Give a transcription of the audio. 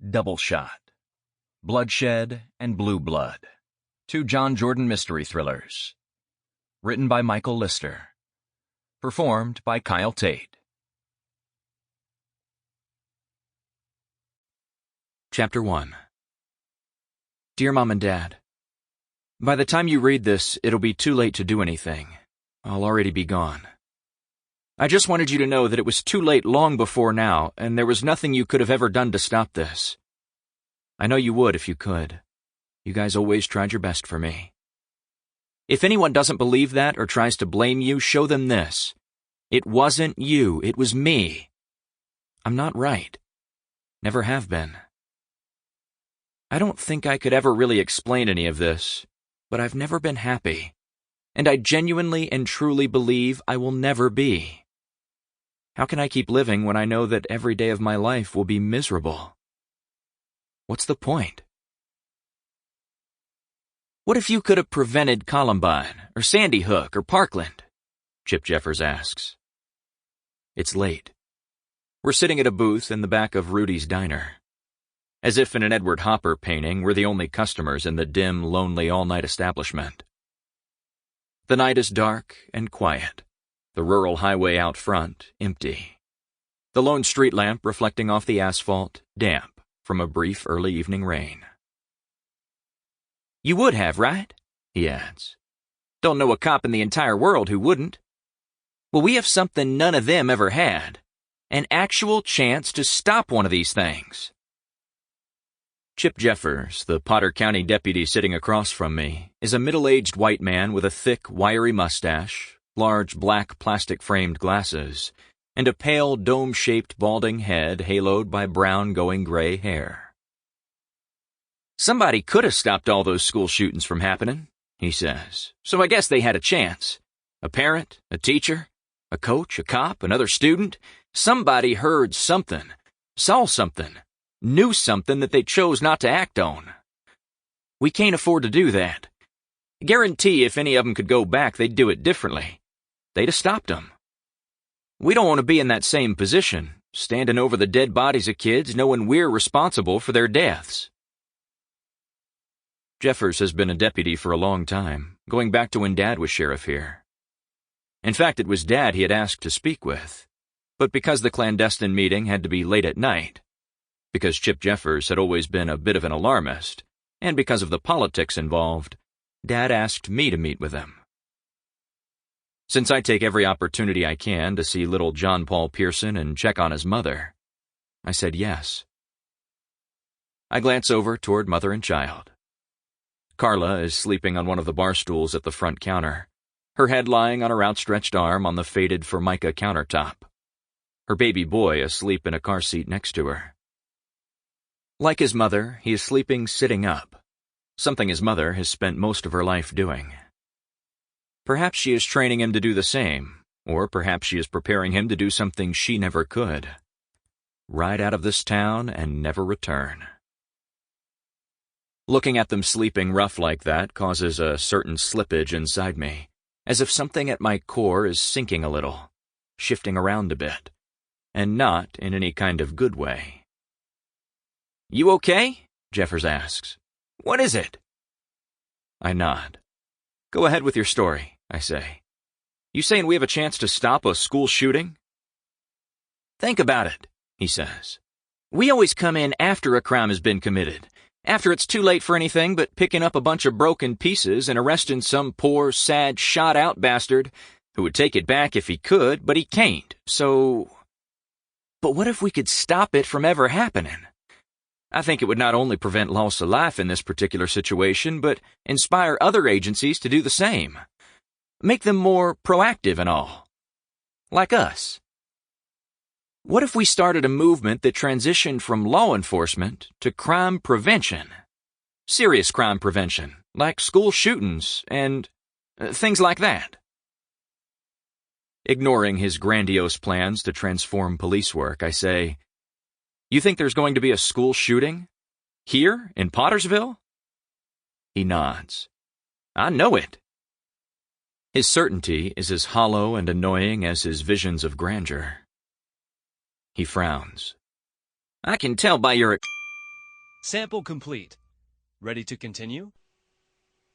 Double Shot, Bloodshed and Blue Blood, two John Jordan mystery thrillers. Written by Michael Lister. Performed by Kyle Tait. Chapter 1. Dear Mom and Dad, by the time you read this, it'll be too late to do anything. I'll already be gone. I just wanted you to know that it was too late long before now, and there was nothing you could have ever done to stop this. I know you would if you could. You guys always tried your best for me. If anyone doesn't believe that or tries to blame you, show them this. It wasn't you, it was me. I'm not right. Never have been. I don't think I could ever really explain any of this, but I've never been happy, and I genuinely and truly believe I will never be. How can I keep living when I know that every day of my life will be miserable? What's the point? What if you could have prevented Columbine, or Sandy Hook, or Parkland? Chip Jeffers asks. It's late. We're sitting at a booth in the back of Rudy's Diner. As if in an Edward Hopper painting, we're the only customers in the dim, lonely all-night establishment. The night is dark and quiet. The rural highway out front, empty. The lone street lamp reflecting off the asphalt, damp from a brief early evening rain. You would have, right? He adds. Don't know a cop in the entire world who wouldn't. Well, we have something none of them ever had. An actual chance to stop one of these things. Chip Jeffers, the Potter County deputy sitting across from me, is a middle-aged white man with a thick, wiry mustache, large black plastic-framed glasses, and a pale, dome-shaped balding head haloed by brown going gray hair. Somebody could have stopped all those school shootings from happening, he says, so I guess they had a chance. A parent, a teacher, a coach, a cop, another student. Somebody heard something, saw something, knew something that they chose not to act on. We can't afford to do that. Guarantee if any of them could go back, they'd do it differently. They'd have stopped them. We don't want to be in that same position, standing over the dead bodies of kids knowing we're responsible for their deaths. Jeffers has been a deputy for a long time, going back to when Dad was sheriff here. In fact, it was Dad he had asked to speak with, but because the clandestine meeting had to be late at night, because Chip Jeffers had always been a bit of an alarmist, and because of the politics involved, Dad asked me to meet with him. Since I take every opportunity I can to see little John Paul Pearson and check on his mother, I said yes. I glance over toward mother and child. Carla is sleeping on one of the bar stools at the front counter, her head lying on her outstretched arm on the faded Formica countertop, her baby boy asleep in a car seat next to her. Like his mother, he is sleeping sitting up, something his mother has spent most of her life doing. Perhaps she is training him to do the same, or perhaps she is preparing him to do something she never could. Ride out of this town and never return. Looking at them sleeping rough like that causes a certain slippage inside me, as if something at my core is sinking a little, shifting around a bit, and not in any kind of good way. You okay? Jeffers asks. What is it? I nod. Go ahead with your story, I say. You saying we have a chance to stop a school shooting? Think about it, he says. We always come in after a crime has been committed, after it's too late for anything but picking up a bunch of broken pieces and arresting some poor, sad, shot-out bastard who would take it back if he could, but he can't, so... But what if we could stop it from ever happening? I think it would not only prevent loss of life in this particular situation, but inspire other agencies to do the same. Make them more proactive and all. Like us. What if we started a movement that transitioned from law enforcement to crime prevention? Serious crime prevention, like school shootings and things like that. Ignoring his grandiose plans to transform police work, I say, You think there's going to be a school shooting? Here, in Pottersville? He nods. I know it. His certainty is as hollow and annoying as his visions of grandeur. He frowns. I can tell by your... Sample complete. Ready to continue?